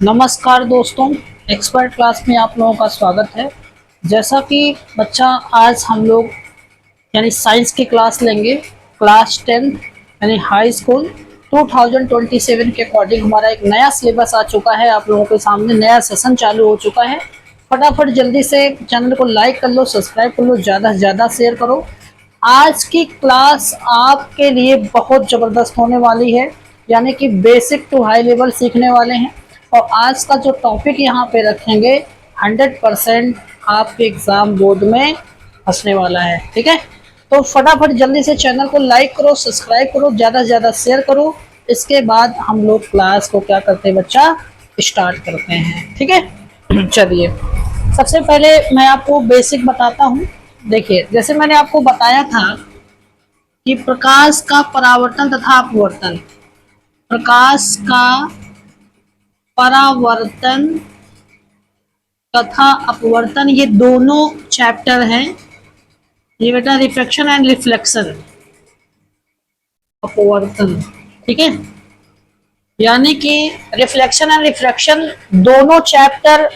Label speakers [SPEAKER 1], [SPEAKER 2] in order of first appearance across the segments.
[SPEAKER 1] नमस्कार दोस्तों, expert class में आप लोगों का स्वागत है। जैसा कि बच्चा आज हम लोग यानी साइंस की क्लास लेंगे, क्लास 10 यानी हाई स्कूल 2027 के अकॉर्डिंग हमारा एक नया सिलेबस आ चुका है। आप लोगों के सामने नया सेशन चालू हो चुका है। फटाफट जल्दी से चैनल को लाइक कर लो, सब्सक्राइब कर लो, ज़्यादा से ज़्यादा शेयर करो। आज की क्लास आपके लिए बहुत ज़बरदस्त होने वाली है, यानी कि बेसिक टू हाई लेवल सीखने वाले हैं। और आज का जो टॉपिक यहाँ पे रखेंगे 100% आपके एग्ज़ाम बोर्ड में फंसने वाला है। ठीक है, तो फटाफट जल्दी से चैनल को लाइक करो, सब्सक्राइब करो, ज़्यादा से ज़्यादा शेयर करो। इसके बाद हम लोग क्लास को क्या करते हैं बच्चा, स्टार्ट करते हैं। ठीक है चलिए, सबसे पहले मैं आपको बेसिक बताता हूँ। देखिए, जैसे मैंने आपको बताया था कि प्रकाश का परावर्तन तथा अपवर्तन, प्रकाश का परावर्तन तथा अपवर्तन, ये दोनों चैप्टर हैं। ये बेटा रिफ्लेक्शन एंड रिफ्लेक्शन, अपवर्तन। ठीक है, यानी कि रिफ्लेक्शन एंड रिफ्रैक्शन दोनों चैप्टर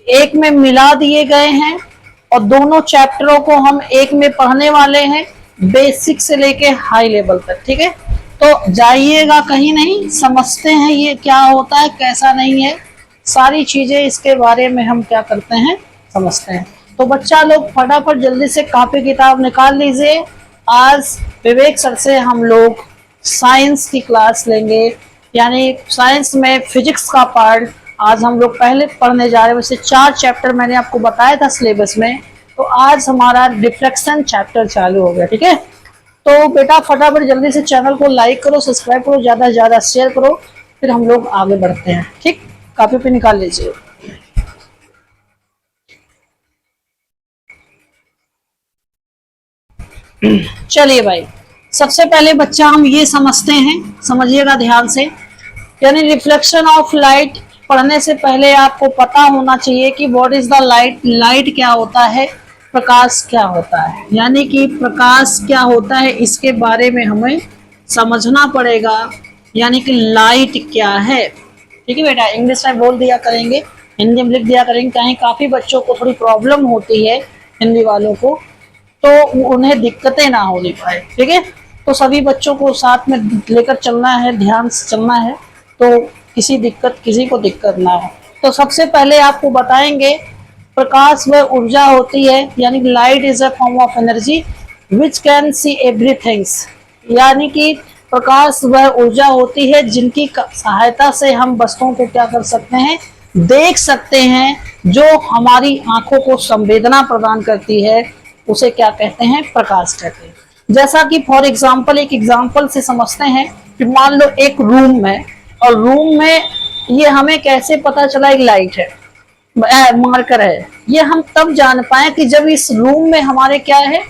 [SPEAKER 1] एक में मिला दिए गए हैं और दोनों चैप्टरों को हम एक में पढ़ने वाले हैं, बेसिक से लेके हाई लेवल तक। ठीक है, तो जाइएगा कहीं नहीं, समझते हैं ये क्या होता है कैसा नहीं है, सारी चीजें इसके बारे में हम क्या करते हैं समझते हैं। तो बच्चा लोग फटाफट जल्दी से कॉपी किताब निकाल लीजिए। आज विवेक सर से हम लोग साइंस की क्लास लेंगे, यानी साइंस में फिजिक्स का पार्ट आज हम लोग पहले पढ़ने जा रहे हैं। वैसे 4 चैप्टर मैंने आपको बताया था सिलेबस में, तो आज हमारा रिफ्लेक्शन चैप्टर चालू हो गया। ठीक है, तो बेटा फटाफट जल्दी से चैनल को लाइक करो, सब्सक्राइब करो, ज़्यादा से ज़्यादा शेयर करो, फिर हम लोग आगे बढ़ते हैं। ठीक, कॉपी पे निकाल लीजिए। चलिए भाई, सबसे पहले बच्चा हम ये समझते हैं, समझिएगा ध्यान से। यानी रिफ्लेक्शन ऑफ लाइट पढ़ने से पहले आपको पता होना चाहिए कि what is the light. Light क्या होता है, प्रकाश क्या होता है, यानी कि प्रकाश क्या होता है इसके बारे में हमें समझना पड़ेगा। यानी कि लाइट क्या है। ठीक है बेटा, इंग्लिश में बोल दिया करेंगे, हिंदी में लिख दिया करेंगे, कहीं काफ़ी बच्चों को थोड़ी प्रॉब्लम होती है हिंदी वालों को, तो उन्हें दिक्कतें ना होने पाए। ठीक है, तो सभी बच्चों को साथ में लेकर चलना है, ध्यान से चलना है, तो किसी को दिक्कत ना हो। तो सबसे पहले आपको बताएंगे प्रकाश वह ऊर्जा होती है, यानी light is a form of energy which can see everything's. यानी कि प्रकाश वह ऊर्जा होती है जिनकी सहायता से हम वस्तुओं को क्या कर सकते हैं, देख सकते हैं, जो हमारी आंखों को संवेदना प्रदान करती है, उसे क्या कहते हैं, प्रकाश कहते हैं। जैसा कि फॉर एग्जाम्पल, एक एग्जाम्पल से समझते हैं कि मान लो एक रूम है और रूम में ये हमें कैसे पता चला एक लाइट है, मार्कर है। ये हम तब जान पाए कि जब इस रूम में हमारे क्या है,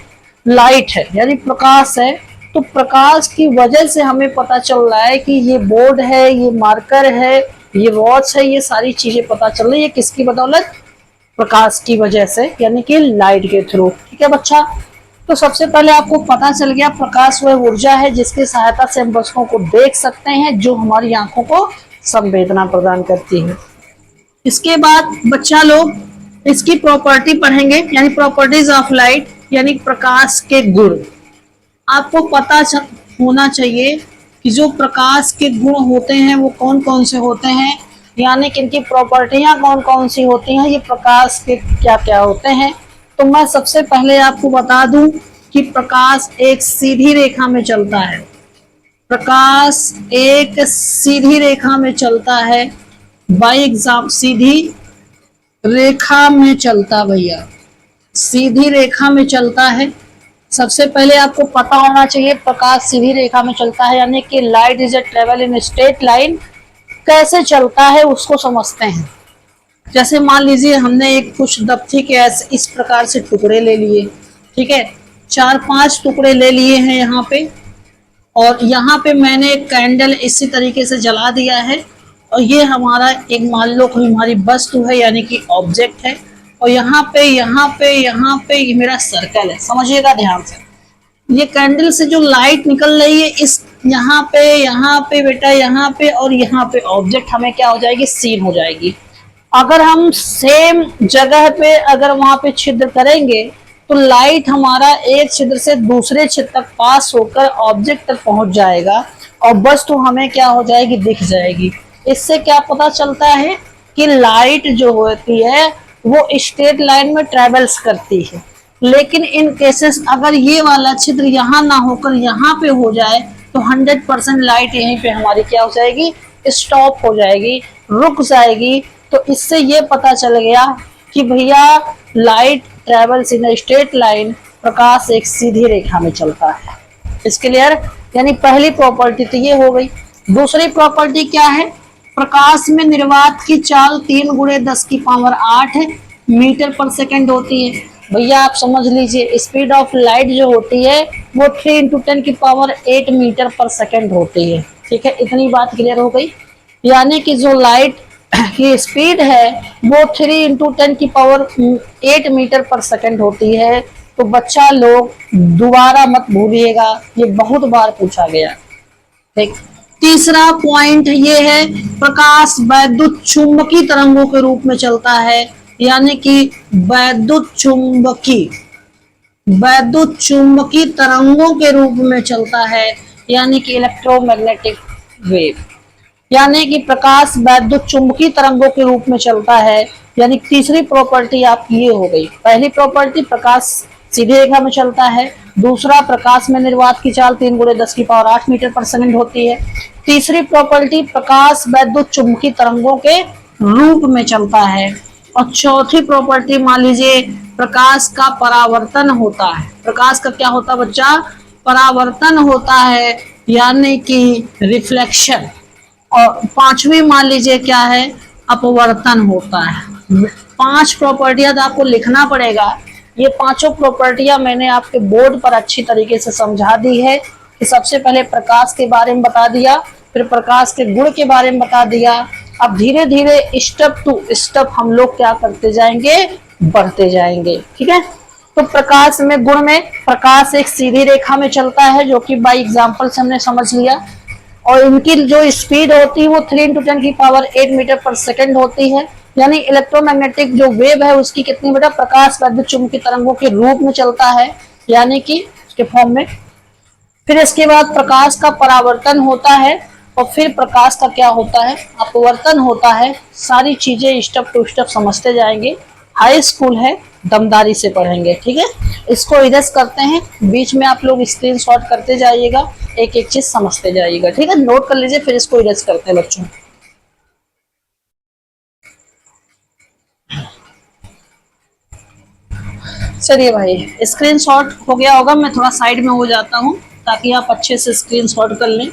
[SPEAKER 1] लाइट है, यानी प्रकाश है। तो प्रकाश की वजह से हमें पता चल रहा है कि ये बोर्ड है, ये मार्कर है, ये वॉच है, ये सारी चीजें पता चल रही है किसकी बदौलत, प्रकाश की वजह से, यानी कि लाइट के थ्रू। ठीक है बच्चा, तो सबसे पहले आपको पता चल गया प्रकाश वह ऊर्जा है जिसकी सहायता से हम वस्तुओं को देख सकते हैं, जो हमारी आंखों को संवेदना प्रदान करती है। इसके बाद बच्चा लोग इसकी प्रॉपर्टी पढ़ेंगे, यानी प्रॉपर्टीज ऑफ लाइट, यानी प्रकाश के गुण। आपको पता होना चाहिए कि जो प्रकाश के गुण होते हैं वो कौन कौन से होते हैं, यानी कि इनकी प्रॉपर्टियां कौन कौन सी होती हैं, ये प्रकाश के क्या क्या होते हैं। तो मैं सबसे पहले आपको बता दूं कि प्रकाश एक सीधी रेखा में चलता है। प्रकाश एक सीधी रेखा में चलता है, बाई एग्जाम सीधी रेखा में चलता, भैया सीधी रेखा में चलता है। सबसे पहले आपको पता होना चाहिए प्रकाश सीधी रेखा में चलता है, यानी कि light is a travel in straight line. कैसे चलता है उसको समझते हैं। जैसे मान लीजिए हमने एक कुछ दफ्ती के ऐसे इस प्रकार से टुकड़े ले लिए। ठीक है, 4-5 टुकड़े ले लिए हैं यहाँ पे, और यहाँ पे मैंने एक कैंडल इसी तरीके से जला दिया है, और ये हमारा एक मान लो कोई हमारी वस्तु है, यानी कि ऑब्जेक्ट है, और यहाँ पे ये मेरा सर्कल है। समझिएगा ध्यान से, ये कैंडल से जो लाइट निकल रही है, इस यहाँ पे बेटा, यहाँ पे और यहाँ पे ऑब्जेक्ट हमें क्या हो जाएगी, सीन हो जाएगी। अगर हम सेम जगह पे अगर वहां पे छिद्र करेंगे तो लाइट हमारा एक छिद्र से दूसरे छिद्र तक पास होकर ऑब्जेक्ट तक पहुंच जाएगा और वस्तु हमें क्या हो जाएगी, दिख जाएगी। इससे क्या पता चलता है कि लाइट जो होती है वो स्ट्रेट लाइन में ट्रेवल्स करती है। लेकिन इन केसेस अगर ये वाला छिद्र यहाँ ना होकर यहाँ पे हो जाए तो 100% लाइट यहीं पे हमारी क्या हो जाएगी, स्टॉप हो जाएगी, रुक जाएगी। तो इससे ये पता चल गया कि भैया light travels in straight line, प्रकाश एक सीधी रेखा में चलता है। इसके क्लियर? यानी पहली प्रॉपर्टी तो ये हो गई। दूसरी प्रॉपर्टी क्या है, प्रकाश में निर्वात की चाल 3 × 10⁸ मीटर पर सेकंड होती है। भैया आप समझ लीजिए स्पीड ऑफ लाइट जो होती है वो 3 × 10⁸ मीटर पर सेकंड होती है। ठीक है, इतनी बात क्लियर हो गई। यानी कि जो लाइट की स्पीड है वो 3 × 10⁸ मीटर पर सेकंड होती है। तो बच्चा लोग दोबारा मत भूलिएगा, ये बहुत बार पूछा गया। ठीक, तीसरा पॉइंट ये है, प्रकाश वैद्युत चुंबकीय तरंगों के रूप में चलता है। यानी कि वैद्युत चुंबकीय तरंगों के रूप में चलता है, यानी कि इलेक्ट्रोमैग्नेटिक वेव। यानी कि प्रकाश वैद्युत चुंबकीय तरंगों के रूप में चलता है। यानी तीसरी प्रॉपर्टी आपकी ये हो गई। पहली प्रॉपर्टी प्रकाश सीधी रेखा में चलता है, दूसरा प्रकाश में निर्वात की चाल 3 × 10⁸ मीटर पर सेकंड होती है, तीसरी प्रॉपर्टी प्रकाश वैद्युत चुंबकीय तरंगों के रूप में चलता है, और चौथी प्रॉपर्टी मान लीजिए प्रकाश का परावर्तन होता है। प्रकाश का क्या होता है बच्चा, परावर्तन होता है, यानी कि रिफ्लेक्शन। और पांचवी मान लीजिए क्या है, अपवर्तन होता है। 5 प्रॉपर्टियां आपको लिखना पड़ेगा। ये पांचों प्रॉपर्टियां मैंने आपके बोर्ड पर अच्छी तरीके से समझा दी है कि सबसे पहले प्रकाश के बारे में बता दिया, फिर प्रकाश के गुण के बारे में बता दिया। अब धीरे धीरे स्टेप टू स्टेप हम लोग क्या करते जाएंगे, बढ़ते जाएंगे। ठीक है, तो प्रकाश में गुण में प्रकाश एक सीधी रेखा में चलता है, जो कि बाई एग्जाम्पल से हमने समझ लिया। और इनकी जो स्पीड होती है वो 3 × 10⁸ मीटर पर सेकंड होती है। यानी इलेक्ट्रोमैग्नेटिक जो वेव है उसकी कितनी बेटा, प्रकाश वैद्युत चुंबकीय तरंगों के रूप में चलता है, यानी कि उसके फॉर्म में। फिर इसके बाद प्रकाश का परावर्तन होता है, और फिर प्रकाश का क्या होता है, अपवर्तन होता है। सारी चीजें स्टेप टू स्टेप समझते जाएंगे। हाई स्कूल है, दमदारी से पढ़ेंगे। ठीक है, इसको इरेज करते हैं, बीच में आप लोग स्क्रीनशॉट करते जाइएगा, एक एक चीज समझते जाइएगा। ठीक है, नोट कर लीजिए, फिर इसको इरेज करते हैं बच्चों। चलिए भाई, स्क्रीनशॉट हो गया होगा, मैं थोड़ा साइड में हो जाता हूँ ताकि आप अच्छे से स्क्रीनशॉट कर लें।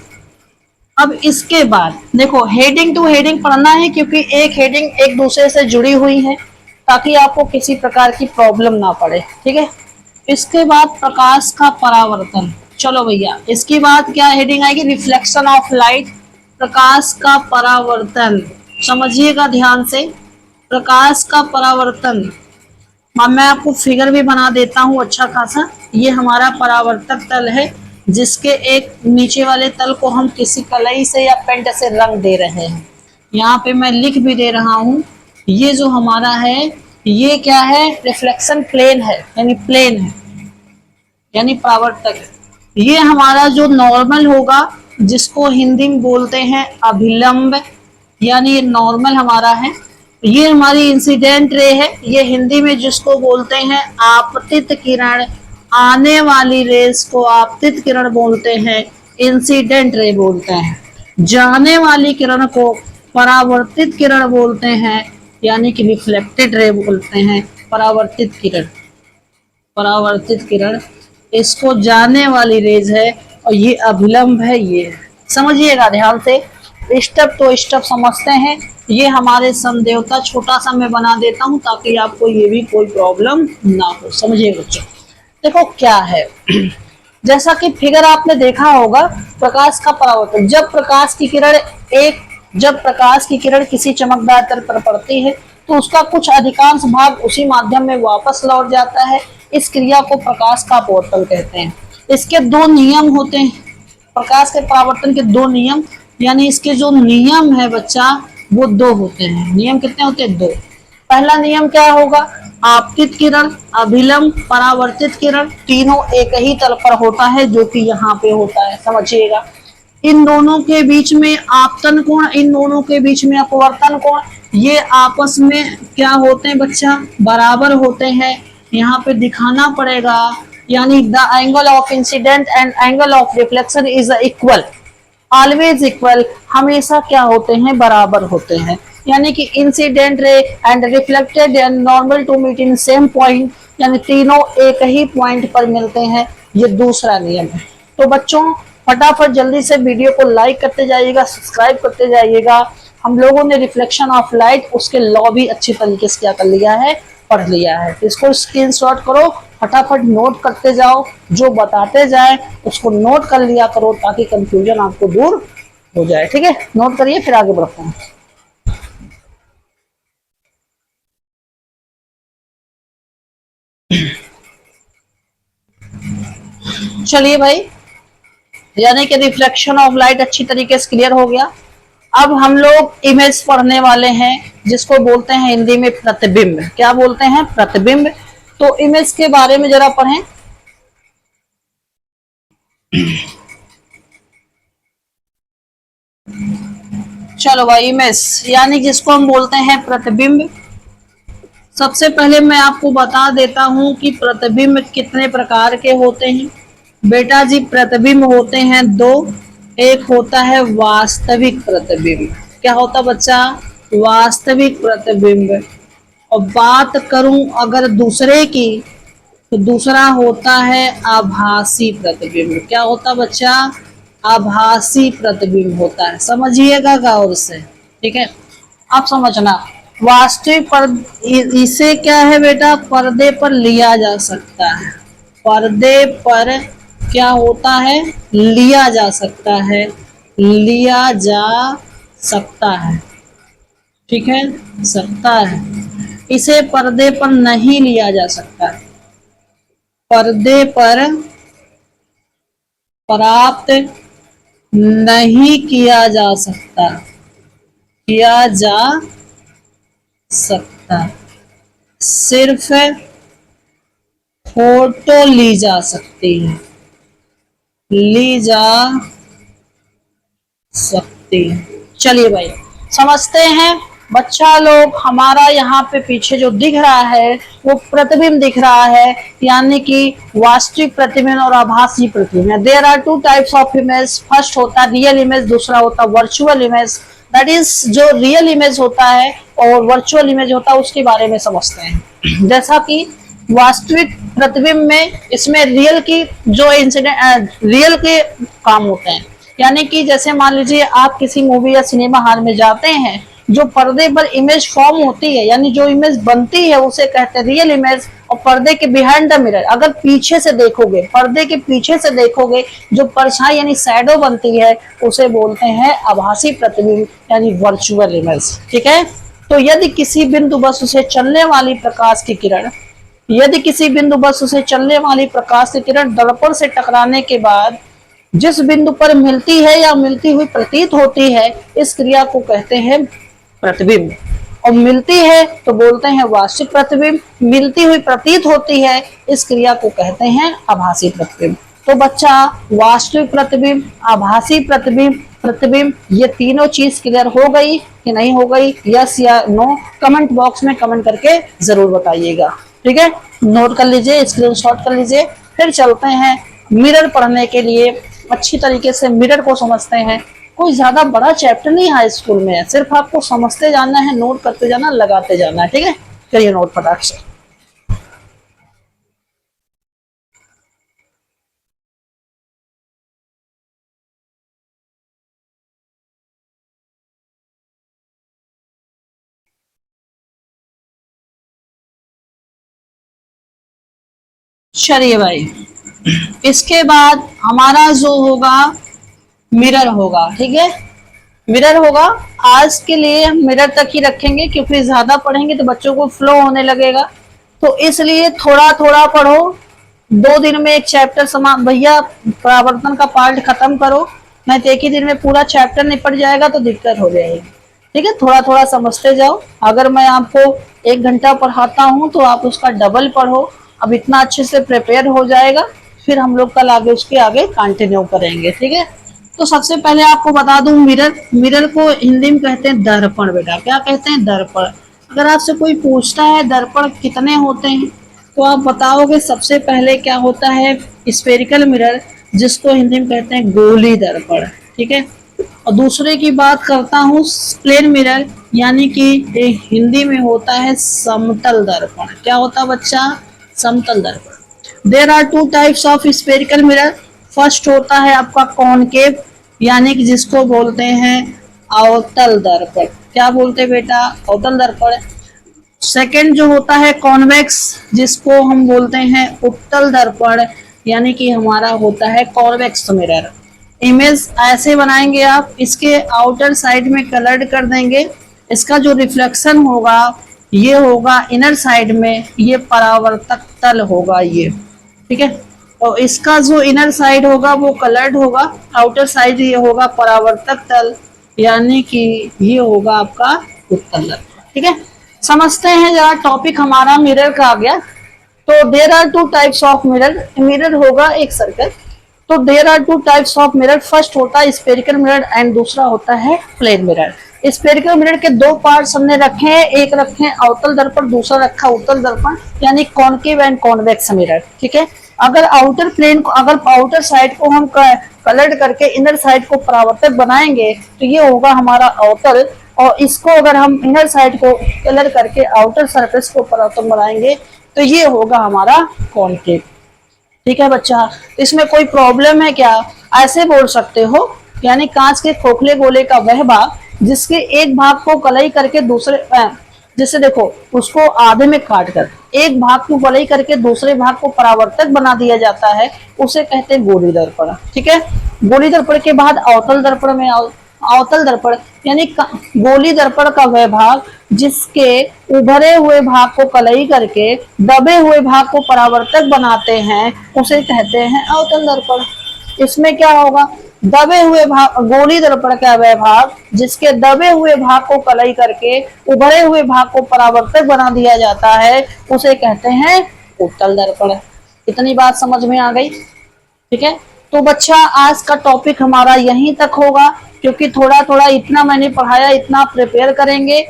[SPEAKER 1] अब इसके बाद देखो, हेडिंग टू हेडिंग पढ़ना है, क्योंकि एक हेडिंग एक दूसरे से जुड़ी हुई है, ताकि आपको किसी प्रकार की प्रॉब्लम ना पड़े। ठीक है, इसके बाद प्रकाश का परावर्तन। चलो भैया, इसके बाद क्या हेडिंग आएगी, रिफ्लेक्शन ऑफ लाइट, प्रकाश का परावर्तन। समझिएगा ध्यान से, प्रकाश का परावर्तन। मैं आपको फिगर भी बना देता हूँ अच्छा खासा। ये हमारा परावर्तक तल है, जिसके एक नीचे वाले तल को हम किसी कलई से या पेंट से रंग दे रहे हैं। यहाँ पे मैं लिख भी दे रहा हूँ। ये जो हमारा है ये क्या है, रिफ्लेक्शन प्लेन है, यानी प्लेन है, यानी परावर्तक है। ये हमारा जो नॉर्मल होगा, जिसको हिंदी में बोलते हैं अभिलंब, यानी ये नॉर्मल हमारा है। ये हमारी इंसिडेंट रे है, ये हिंदी में जिसको बोलते हैं आपतित किरण। आने वाली रेस को आपतित किरण बोलते हैं, इंसिडेंट रे बोलते हैं। जाने वाली किरण को परावर्तित किरण बोलते हैं, यानी कि रिफ्लेक्टेड रे बोलते हैं। परावर्तित किरण, परावर्तित किरण इसको जाने वाली रेज है, और ये अभिलंब है। ये समझिएगा ध्यान से, स्टेप तो स्टेप समझते हैं। ये हमारे समदेवता छोटा सा मैं बना देता हूं, ताकि आपको ये भी कोई प्रॉब्लम ना हो। समझिए बच्चों, देखो क्या है, जैसा कि फिगर आपने देखा होगा, प्रकाश का परावर्तन। जब प्रकाश की किरण किसी चमकदार तल पर पड़ती है तो उसका कुछ अधिकांश भाग उसी माध्यम में वापस लौट जाता है। इस क्रिया को प्रकाश का अपवर्तन कहते हैं। इसके 2 नियम होते हैं। प्रकाश के परावर्तन के दो नियम, यानी इसके जो नियम है बच्चा वो दो होते हैं। नियम कितने होते हैं? दो। पहला नियम क्या होगा? आपतित किरण, अभिलंब, परावर्तित किरण, तीनों एक ही तल पर होता है, जो कि यहाँ पे होता है, समझिएगा। इन दोनों के बीच में आपतन कोण, इन दोनों के बीच में अपवर्तन कोण, ये आपस में क्या होते हैं बच्चा? बराबर होते हैं। यहाँ पे दिखाना पड़ेगा, यानी the angle of incident and angle of reflection is equal, always equal, हमेशा क्या होते हैं? बराबर होते हैं। यानी कि incident ray and reflected and normal to meet in same point, यानी तीनों एक ही पॉइंट पर मिलते हैं, ये दूसरा नियम है। तो बच्चों फटाफट जल्दी से वीडियो को लाइक करते जाइएगा, सब्सक्राइब करते जाइएगा। हम लोगों ने रिफ्लेक्शन ऑफ लाइट उसके लॉ भी अच्छी तरीके से क्या कर लिया है? पढ़ लिया है। इसको स्क्रीनशॉट करो, फटाफट नोट करते जाओ, जो बताते जाए उसको नोट कर लिया करो, ताकि कंफ्यूजन आपको दूर हो जाए। ठीक है, नोट करिए, फिर आगे बढ़ते हैं। चलिए भाई, यानी कि रिफ्लेक्शन ऑफ लाइट अच्छी तरीके से क्लियर हो गया। अब हम लोग इमेज पढ़ने वाले हैं, जिसको बोलते हैं हिंदी में प्रतिबिंब। क्या बोलते हैं? प्रतिबिंब। तो इमेज के बारे में जरा पढ़ें। चलो भाई, इमेज यानी जिसको हम बोलते हैं प्रतिबिंब। सबसे पहले मैं आपको बता देता हूं कि प्रतिबिंब कितने प्रकार के होते हैं। बेटा जी, प्रतिबिंब होते हैं दो। एक होता है वास्तविक प्रतिबिंब। क्या होता बच्चा? वास्तविक प्रतिबिंब। और बात करूं अगर दूसरे की, तो दूसरा होता है आभासी प्रतिबिंब। क्या होता बच्चा? आभासी प्रतिबिंब होता है, समझिएगा गौर से। ठीक है, आप समझना। वास्तविक पर इसे क्या है बेटा? पर्दे पर लिया जा सकता है। पर्दे पर क्या होता है? लिया जा सकता है, लिया जा सकता है। ठीक है, सकता है। इसे पर्दे पर नहीं लिया जा सकता है। पर्दे पर प्राप्त नहीं किया जा सकता, किया जा सकता, सिर्फ फोटो ली जा सकती है, ली जा सकती है। चलिए भाई, समझते हैं। बच्चा लोग, हमारा यहाँ पे पीछे जो दिख रहा है वो प्रतिबिंब दिख रहा है, यानी कि वास्तविक प्रतिबिंब और आभासी प्रतिबिंब। There are two types of image. First होता है रियल इमेज, दूसरा होता है वर्चुअल इमेज। दैट इज, जो रियल इमेज होता है और वर्चुअल इमेज होता है उसके बारे में समझते हैं। जैसा कि वास्तविक प्रतिबिंब में, इसमें रियल की जो इंसिडेंट, रियल के काम होते हैं। यानी कि जैसे मान लीजिए आप किसी मूवी या सिनेमा हॉल में जाते हैं, जो पर्दे पर इमेज फॉर्म होती है, यानी जो इमेज बनती है उसे कहते हैं रियल इमेज। और पर्दे के बिहाइंड द मिरर, अगर पीछे से देखोगे, पर्दे के पीछे से देखोगे, जो परछाई यानी शैडो बनती है, उसे बोलते हैं आभासी प्रतिबिंब, यानी वर्चुअल इमेज। ठीक है, तो यदि किसी बिंदु वस्तु से चलने वाली प्रकाश की किरण, यदि किसी बिंदु वस्तु से चलने वाली प्रकाश की किरण दर्पण से टकराने के बाद जिस बिंदु पर मिलती है या मिलती हुई प्रतीत होती है, इस क्रिया को कहते हैं प्रतिबिंब। और मिलती है तो बोलते हैं वास्तविक प्रतिबिंब, मिलती हुई प्रतीत होती है, इस क्रिया को कहते हैं आभासी प्रतिबिंब। तो बच्चा, वास्तविक प्रतिबिंब, आभासी प्रतिबिंब, प्रतिबिंब, ये तीनों चीज क्लियर हो गई कि नहीं हो गई? यस या नो कमेंट बॉक्स में कमेंट करके जरूर बताइएगा। ठीक है, नोट कर लीजिए, स्क्रीनशॉट कर लीजिए। फिर चलते हैं मिरर पढ़ने के लिए। अच्छी तरीके से मिरर को समझते हैं। कोई ज्यादा बड़ा चैप्टर नहीं हाई स्कूल में है, सिर्फ आपको समझते जाना है, नोट करते जाना, लगाते जाना है। ठीक है, करिए नोट फटाक से। चलिए भाई, इसके बाद हमारा जो होगा मिरर होगा। ठीक है, मिरर होगा। आज के लिए हम मिरर तक ही रखेंगे, क्योंकि ज्यादा पढ़ेंगे तो बच्चों को फ्लो होने लगेगा। तो इसलिए थोड़ा थोड़ा पढ़ो, 2 दिन में एक चैप्टर समा भैया परावर्तन का पार्ट खत्म करो, नहीं तो एक ही दिन में पूरा चैप्टर निपट जाएगा तो दिक्कत हो जाएगी। ठीक है, थोड़ा थोड़ा समझते जाओ। अगर मैं आपको 1 घंटा पढ़ाता हूँ तो आप उसका डबल पढ़ो। अब इतना अच्छे से प्रिपेयर हो जाएगा, फिर हम लोग कल आगे उसके आगे कंटिन्यू करेंगे। ठीक है, तो सबसे पहले आपको बता दूं, मिरर, मिरर को हिंदी में कहते हैं दर्पण। बेटा क्या कहते हैं? दर्पण। अगर आपसे कोई पूछता है दर्पण कितने होते हैं, तो आप बताओगे सबसे पहले क्या होता है? स्फेरिकल मिरर, जिसको हिंदी में कहते हैं गोली दर्पण। ठीक है, और दूसरे की बात करता हूँ प्लेन मिरर, यानी कि हिंदी में होता है समतल दर्पण। क्या होता है बच्चा? समतल दर्पण। There are 2 types of spherical mirror. First होता है आपका कॉनकेव, यानी कि जिसको बोलते हैं अवतल दर्पण। क्या बोलते हैं बेटा? अवतल दर्पण। सेकंड जो होता है कॉन्वेक्स, जिसको हम बोलते हैं उत्तल दर्पण, यानी कि हमारा होता है कॉन्वेक्स मिरर। इमेज ऐसे बनाएंगे आप, इसके आउटर साइड में कलर्ड कर देंगे, इसका जो रिफ्लेक्शन होगा ये होगा इनर साइड में, ये परावर्तक तल होगा ये। ठीक है, और इसका जो इनर साइड होगा वो कलर्ड होगा, आउटर साइड ये होगा परावर्तक तल, यानी कि ये होगा आपका उत्तल दर्पण। ठीक है, समझते हैं जरा, टॉपिक हमारा मिरर का आ गया। तो there are 2 types of mirror. Mirror होगा एक सर्कल। तो there are 2 types of mirror. First होता है स्फेरिकल मिरर एंड दूसरा होता है प्लेन मिरर। स्फेरिकल मिरर के 2 पार्ट्स हमने रखे हैं, एक रखे हैं अवतल दर्पण, दूसरा रखा उत्तल दर्पण, यानी कॉनकेव एंड कॉन्वेक्स मिरर। ठीक है, अगर आउटर प्लेन को, अगर आउटर साइड को हम कलर्ड करके इनर साइड को परावर्तक बनाएंगे तो ये होगा हमारा अवतल, और इसको अगर हम इनर साइड को कलर करके आउटर सरफेस को परावर्तक बनाएंगे तो ये होगा हमारा कॉनकेव। ठीक है बच्चा, इसमें कोई प्रॉब्लम है क्या? ऐसे बोल सकते हो, यानी कांच के खोखले गोले का वह भाग जिसके एक भाग को कलई करके दूसरे, जैसे देखो उसको आधे में काट कर एक भाग को कलई करके दूसरे भाग को परावर्तक बना दिया जाता है, उसे कहते हैं गोली दर्पण। ठीक है, गोली दर्पण के बाद अवतल दर्पण में अवतल दर्पण, यानी गोली दर्पण का वह भाग जिसके उभरे हुए भाग को कलई करके दबे हुए भाग को परावर्तक बनाते हैं, उसे कहते हैं अवतल दर्पण। इसमें क्या होगा? दबे हुए भाग, गोली दर्पण का वह भाग जिसके दबे हुए भाग को कलई करके उभरे हुए भाग को परावर्तक बना दिया जाता है, उसे कहते हैं उत्तल दर्पण। इतनी बात समझ में आ गई? ठीक है, तो बच्चा आज का टॉपिक हमारा यहीं तक होगा, क्योंकि थोड़ा थोड़ा इतना मैंने पढ़ाया, इतना प्रिपेयर करेंगे।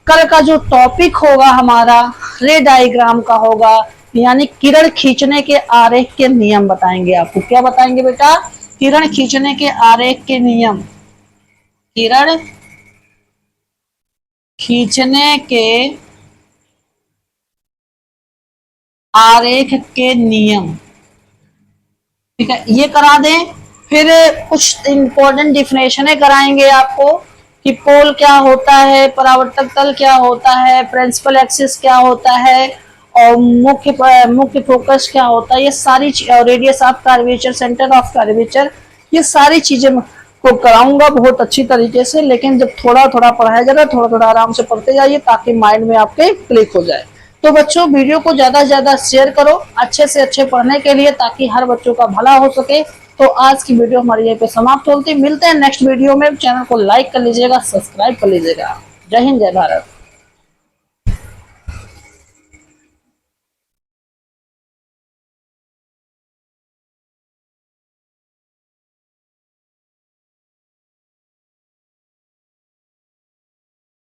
[SPEAKER 1] कल का जो टॉपिक होगा हमारा रे डायग्राम का होगा, यानी किरण खींचने के आरेख के नियम बताएंगे आपको। क्या बताएंगे बेटा? किरण खींचने के आरेख के नियम। किरण खींचने के आरेख के नियम। ठीक है, ये करा दें। फिर कुछ इंपॉर्टेंट डिफिनेशनें कराएंगे आपको कि पोल क्या होता है, परावर्तक तल क्या होता है, प्रिंसिपल एक्सिस क्या होता है, और मुख्य फोकस क्या होता है, ये सारी radius of curvature, centre of curvature, ये सारी चीजें को कराऊंगा बहुत अच्छी तरीके से। लेकिन जब थोड़ा थोड़ा पढ़ाया जाएगा, थोड़ा थोड़ा आराम से पढ़ते जाइए ताकि माइंड में आपके क्लिक हो जाए। तो बच्चों वीडियो को ज्यादा से ज्यादा शेयर करो अच्छे से अच्छे पढ़ने के लिए, ताकि हर बच्चों का भला हो सके। तो आज की वीडियो हमारी यहीं पे समाप्त होती है। मिलते हैं नेक्स्ट वीडियो में। चैनल को लाइक कर लीजिएगा, सब्सक्राइब कर लीजिएगा। जय हिंद, जय भारत।